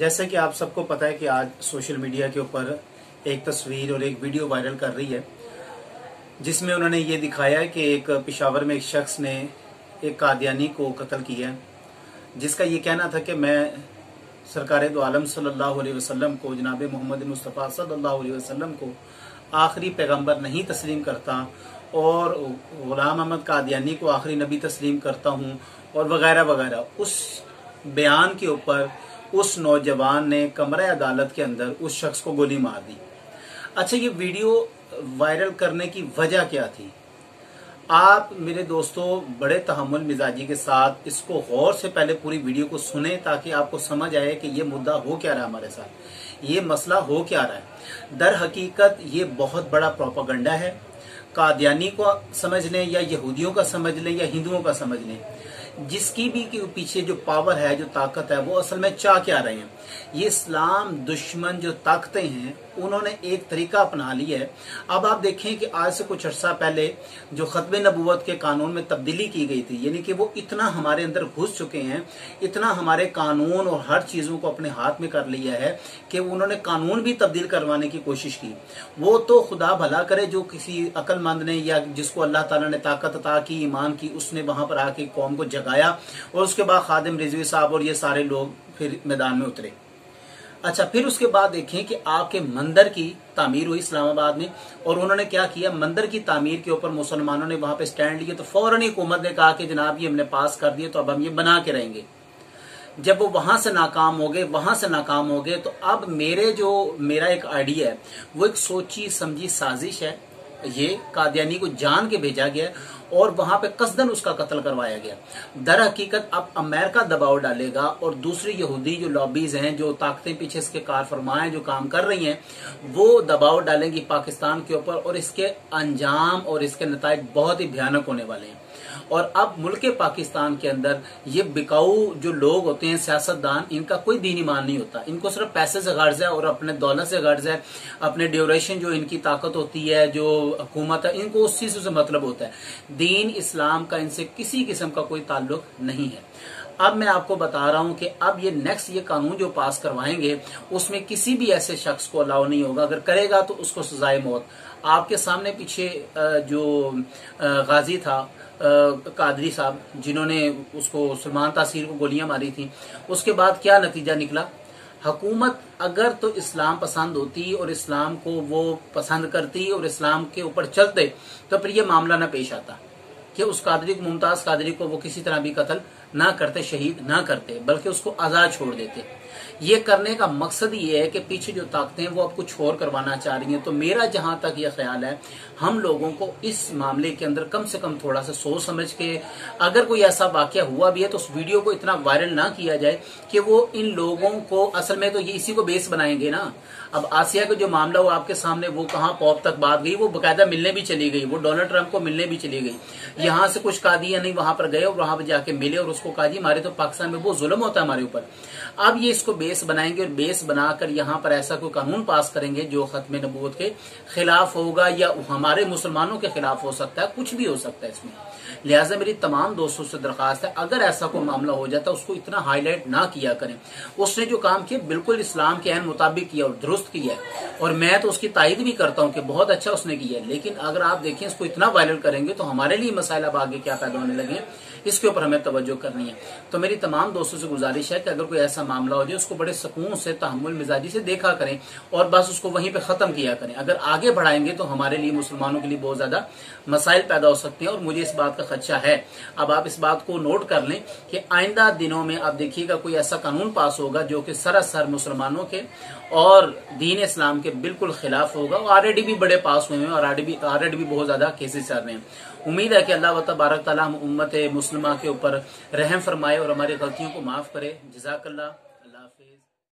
जैसे कि आप सबको पता है कि आज सोशल मीडिया के ऊपर एक तस्वीर और एक वीडियो वायरल कर रही है, जिसमें उन्होंने ये दिखाया है कि एक पेशावर में एक शख्स ने एक कादियानी को कत्ल किया है, जिसका ये कहना था कि मैं सरकार दो आलम सल्लल्लाहु अलैहि वसल्लम को, जनाब मोहम्मद मुस्तफ़ा सल्लल्लाहु अलैहि वसल्लम को आखिरी पैगंबर नहीं तस्लीम करता और गुलाम अहमद कादियानी को आखिरी नबी तस्लीम करता हूँ और वगैरह वगैरह। उस बयान के ऊपर उस नौजवान ने कमरे अदालत के अंदर उस शख्स को गोली मार दी। अच्छा, ये वीडियो वायरल करने की वजह क्या थी? आप मेरे दोस्तों बड़े तहम्मुल मिजाजी के साथ इसको गौर से पहले पूरी वीडियो को सुने, ताकि आपको समझ आए कि ये मुद्दा हो क्या रहा है, हमारे साथ ये मसला हो क्या रहा है। दर हकीकत ये बहुत बड़ा प्रोपेगेंडा है। कादियानी को समझ लें या यहूदियों का समझ लें या हिंदुओं का समझ लें, जिसकी भी के पीछे जो पावर है, जो ताकत है, वो असल में चाह क्या रहे हैं। ये इस्लाम दुश्मन जो ताकतें हैं, उन्होंने एक तरीका अपना लिया है। अब आप देखें कि आज से कुछ अर्सा पहले जो खत्म नबूवत के कानून में तब्दीली की गई थी, यानी कि वो इतना हमारे अंदर घुस चुके हैं, इतना हमारे कानून और हर चीज़ों को अपने हाथ में कर लिया है कि उन्होंने कानून भी तब्दील करवाने की कोशिश की। वो तो खुदा भला करे जो किसी अक्लमंद ने या जिसको अल्लाह ताला ने ताकत अता की, ईमान की, उसने वहां पर आके कौम को जगाया और उसके बाद खादिम रिजवी साहब और ये सारे लोग फिर मैदान में उतरे। अच्छा, फिर उसके बाद देखें कि आपके मंदिर की तामीर हुई इस्लामाबाद में, और उन्होंने क्या किया, मंदिर की तामीर के ऊपर मुसलमानों ने वहां पे स्टैंड लिए, तो फौरन ही हुकूमत ने कहा कि जनाब ये हमने पास कर दिए, तो अब हम ये बना के रहेंगे। जब वो वहां से नाकाम हो गए, तो अब मेरा एक आइडिया है, वो एक सोची समझी साजिश है। ये कादियानी को जान के भेजा गया और वहां पे कसदन उसका कत्ल करवाया गया। दर हकीकत अब अमेरिका दबाव डालेगा और दूसरी यहूदी जो लॉबीज हैं, जो ताकतें पीछे इसके कार फरमाएं जो काम कर रही हैं, वो दबाव डालेंगी पाकिस्तान के ऊपर, और इसके अंजाम और इसके नताइज बहुत ही भयानक होने वाले हैं। और अब मुल्क पाकिस्तान के अंदर ये बिकाऊ जो लोग होते हैं, सियासतदान, इनका कोई दीन ईमान नहीं होता। इनको सिर्फ पैसे से गर्ज है और अपने दौलत से गर्ज है, अपने ड्यूरेशन जो इनकी ताकत होती है, जो हुकूमत है, इनको उस चीज से मतलब होता है। दीन इस्लाम का इनसे किसी किस्म का कोई ताल्लुक नहीं है। अब मैं आपको बता रहा हूं कि अब ये नेक्स्ट ये कानून जो पास करवाएंगे, उसमें किसी भी ऐसे शख्स को अलाउ नहीं होगा, अगर करेगा तो उसको सजाए मौत। आपके सामने पीछे जो गाजी था कादरी साहब, जिन्होंने उसको सलमान तासीर को गोलियां मारी थी, उसके बाद क्या नतीजा निकला? हुकूमत अगर तो इस्लाम पसंद होती और इस्लाम को वो पसंद करती और इस्लाम के ऊपर चलते, तो फिर ये मामला ना पेश आता कि उस कादरी को, मुमताज कादरी को, वो किसी तरह भी कत्ल ना करते, शहीद ना करते, बल्कि उसको आजाद छोड़ देते। ये करने का मकसद ये है कि पीछे जो ताकतें हैं वो अब कुछ और करवाना चाह रही हैं। तो मेरा जहां तक ये ख्याल है, हम लोगों को इस मामले के अंदर कम से कम थोड़ा सा सोच समझ के, अगर कोई ऐसा वाकया हुआ भी है तो उस वीडियो को इतना वायरल ना किया जाए कि वो इन लोगों को, असल में तो ये इसी को बेस बनाएंगे ना। अब आसिया का जो मामला वो आपके सामने, वो कहाँ पॉप तक बात गई, वो बकायदा मिलने भी चली गई, वो डोनाल्ड ट्रंप को मिलने भी चली गई। यहाँ से कुछ कादियानी वहां पर गए और वहां पर जाके मिले और उसको कहा जी हमारे तो पाकिस्तान में वो जुल्म होता है हमारे ऊपर। अब ये इसको बेस बनाएंगे और बेस बनाकर यहाँ पर ऐसा कोई कानून पास करेंगे जो खत्म नबूवत के खिलाफ होगा या हमारे मुसलमानों के खिलाफ हो सकता है, कुछ भी हो सकता है इसमें। लिहाजा मेरी तमाम दोस्तों से दरखास्त है, अगर ऐसा कोई मामला हो जाता है उसको इतना हाईलाइट ना किया करें। उसने जो काम किया बिल्कुल इस्लाम के ऐन मुताबिक किया और दुरुस्त किया है, और मैं तो उसकी तायद भी करता हूँ कि बहुत अच्छा उसने किया है। लेकिन अगर आप देखें इसको इतना वायरल करेंगे तो हमारे लिए मसाइल अब आगे क्या पैदा होने लगे, इसके ऊपर हमें तवज्जो करनी है। तो मेरी तमाम दोस्तों से गुजारिश है कि अगर कोई ऐसा मामला हो जाए, उसको बड़े सुकून से, तहम्मुल मिजाजी से देखा करें और बस उसको वहीं पे खत्म किया करें। अगर आगे बढ़ाएंगे तो हमारे लिए, मुसलमानों के लिए बहुत ज्यादा मसाइल पैदा हो सकते हैं और मुझे इस बात का खदशा है। अब आप इस बात को नोट कर लें कि आइंदा दिनों में आप देखिएगा कोई ऐसा कानून पास होगा जो कि सरासर मुसलमानों के और दीन इस्लाम के बिल्कुल खिलाफ होगा। ऑलरेडी भी बड़े पास हुए हैं और ऑलरेडी भी बहुत ज्यादा केसेस चल रहे हैं। उम्मीद है कि अल्लाह तबारक तआला उम्मत मुस्लिमा के ऊपर रहम फरमाए और हमारी गलतियों को माफ करे। जज़ाकल्लाह। अल्लाह हाफिज।